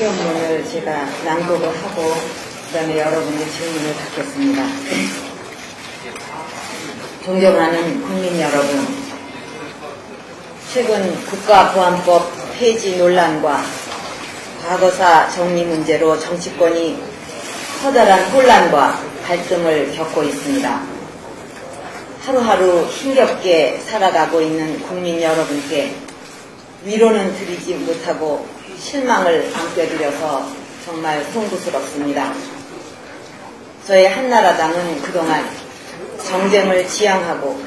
시험문을 제가 낭독을 하고 그다음에 여러분의 질문을 받겠습니다. 존경하는 국민 여러분, 최근 국가보안법 폐지 논란과 과거사 정리 문제로 정치권이 커다란 혼란과 갈등을 겪고 있습니다. 하루하루 힘겹게 살아가고 있는 국민 여러분께 위로는 드리지 못하고 실망을 안겨드려서 정말 송구스럽습니다. 저희 한나라당은 그동안 정쟁을 지향하고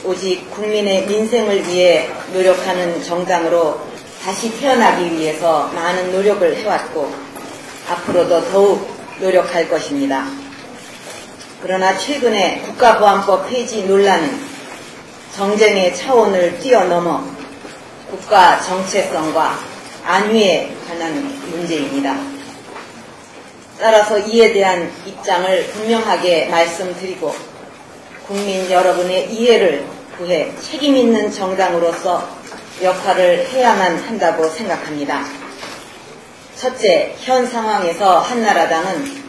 오직 국민의 민생을 위해 노력하는 정당으로 다시 태어나기 위해서 많은 노력을 해왔고 앞으로도 더욱 노력할 것입니다. 그러나 최근에 국가보안법 폐지 논란은 정쟁의 차원을 뛰어넘어 국가 정체성과 안위에 관한 문제입니다. 따라서 이에 대한 입장을 분명하게 말씀드리고 국민 여러분의 이해를 구해 책임있는 정당으로서 역할을 해야만 한다고 생각합니다. 첫째, 현 상황에서 한나라당은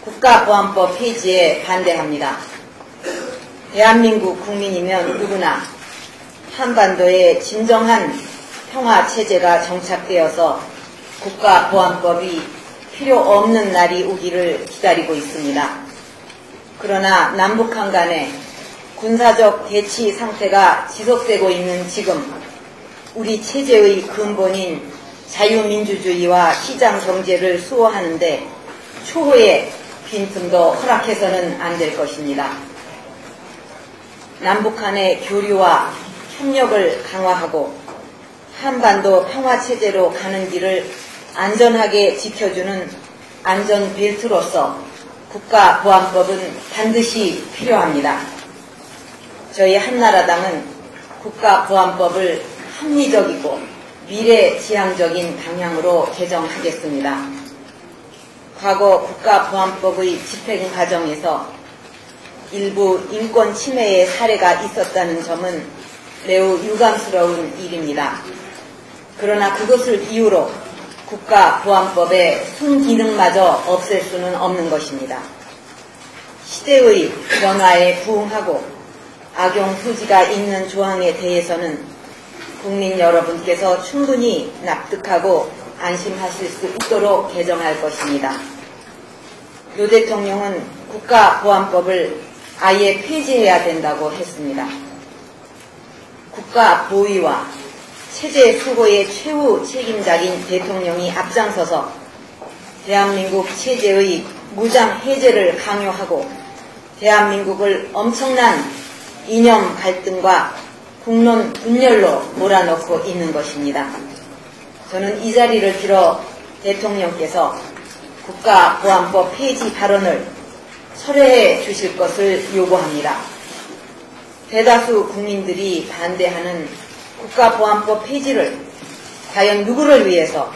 국가보안법 폐지에 반대합니다. 대한민국 국민이면 누구나 한반도에 진정한 평화체제가 정착되어서 국가보안법이 필요 없는 날이 오기를 기다리고 있습니다. 그러나 남북한 간에 군사적 대치 상태가 지속되고 있는 지금 우리 체제의 근본인 자유민주주의와 시장경제를 수호하는데 초호의 빈틈도 허락해서는 안 될 것입니다. 남북한의 교류와 협력을 강화하고 한반도 평화체제로 가는 길을 안전하게 지켜주는 안전벨트로서 국가보안법은 반드시 필요합니다. 저희 한나라당은 국가보안법을 합리적이고 미래지향적인 방향으로 개정하겠습니다. 과거 국가보안법의 집행 과정에서 일부 인권 침해의 사례가 있었다는 점은 매우 유감스러운 일입니다. 그러나 그것을 이유로 국가보안법의 순기능마저 없앨 수는 없는 것입니다. 시대의 변화에 부응하고 악용 소지가 있는 조항에 대해서는 국민 여러분께서 충분히 납득하고 안심하실 수 있도록 개정할 것입니다. 노 대통령은 국가보안법을 아예 폐지해야 된다고 했습니다. 국가 보위와 체제 수호의 최후 책임자인 대통령이 앞장서서 대한민국 체제의 무장 해제를 강요하고 대한민국을 엄청난 이념 갈등과 국론 분열로 몰아넣고 있는 것입니다. 저는 이 자리를 빌어 대통령께서 국가보안법 폐지 발언을 철회해 주실 것을 요구합니다. 대다수 국민들이 반대하는 국가보안법 폐지를 과연 누구를 위해서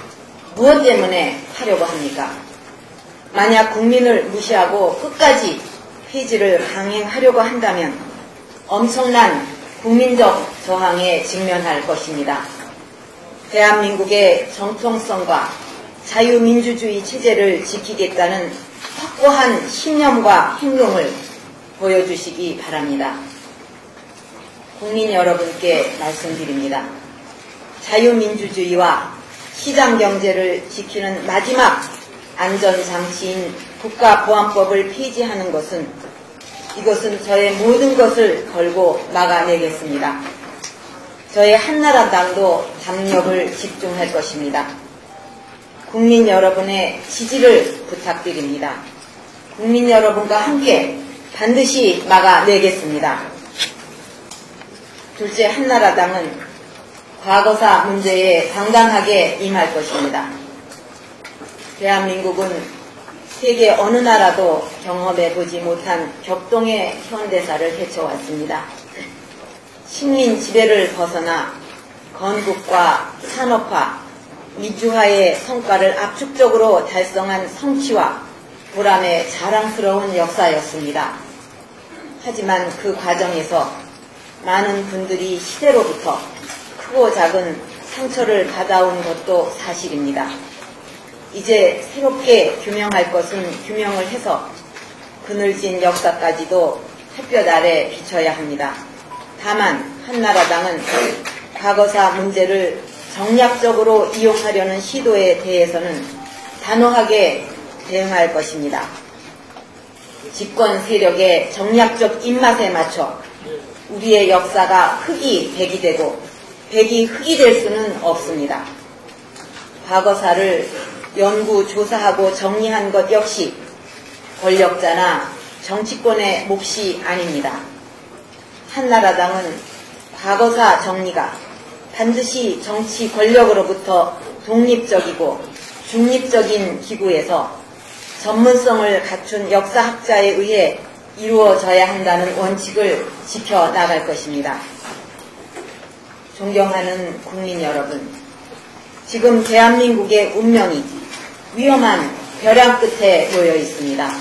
무엇 때문에 하려고 합니까? 만약 국민을 무시하고 끝까지 폐지를 강행하려고 한다면 엄청난 국민적 저항에 직면할 것입니다. 대한민국의 정통성과 자유민주주의 체제를 지키겠다는 확고한 신념과 행동을 보여주시기 바랍니다. 국민 여러분께 말씀드립니다. 자유민주주의와 시장경제를 지키는 마지막 안전장치인 국가보안법을 폐지하는 이것은 저의 모든 것을 걸고 막아내겠습니다. 저의 한나라당도 담력을 집중할 것입니다. 국민 여러분의 지지를 부탁드립니다. 국민 여러분과 함께 반드시 막아내겠습니다. 둘째, 한나라당은 과거사 문제에 당당하게 임할 것입니다. 대한민국은 세계 어느 나라도 경험해보지 못한 격동의 현대사를 헤쳐왔습니다. 식민 지배를 벗어나 건국과 산업화, 민주화의 성과를 압축적으로 달성한 성취와 보람의 자랑스러운 역사였습니다. 하지만 그 과정에서 많은 분들이 시대로부터 크고 작은 상처를 받아온 것도 사실입니다. 이제 새롭게 규명할 것은 규명을 해서 그늘진 역사까지도 햇볕 아래 비춰야 합니다. 다만 한나라당은 과거사 문제를 정략적으로 이용하려는 시도에 대해서는 단호하게 대응할 것입니다. 집권 세력의 정략적 입맛에 맞춰 우리의 역사가 흑이 백이 되고 백이 흑이 될 수는 없습니다. 과거사를 연구, 조사하고 정리한 것 역시 권력자나 정치권의 몫이 아닙니다. 한나라당은 과거사 정리가 반드시 정치 권력으로부터 독립적이고 중립적인 기구에서 전문성을 갖춘 역사학자에 의해 이루어져야 한다는 원칙을 지켜나갈 것입니다. 존경하는 국민 여러분, 지금 대한민국의 운명이 위험한 벼랑 끝에 놓여 있습니다.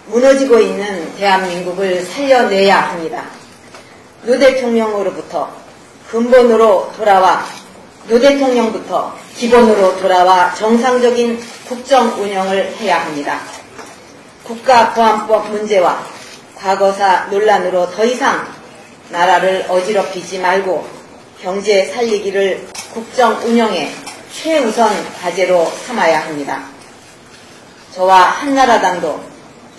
무너지고 있는 대한민국을 살려내야 합니다. 노 대통령으로부터 근본으로 돌아와 노 대통령부터 기본으로 돌아와 정상적인 국정 운영을 해야 합니다. 국가보안법 문제와 과거사 논란으로 더 이상 나라를 어지럽히지 말고 경제 살리기를 국정 운영의 최우선 과제로 삼아야 합니다. 저와 한나라당도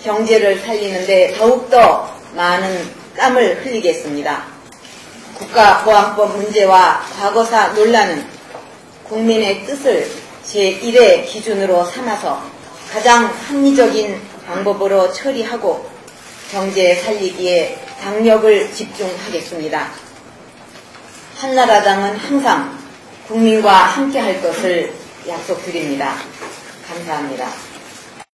경제를 살리는데 더욱더 많은 땀을 흘리겠습니다. 국가보안법 문제와 과거사 논란은 국민의 뜻을 제1의 기준으로 삼아서 가장 합리적인 방법으로 처리하고 경제 살리기에 당력을 집중하겠습니다. 한나라당은 항상 국민과 함께할 것을 약속드립니다. 감사합니다.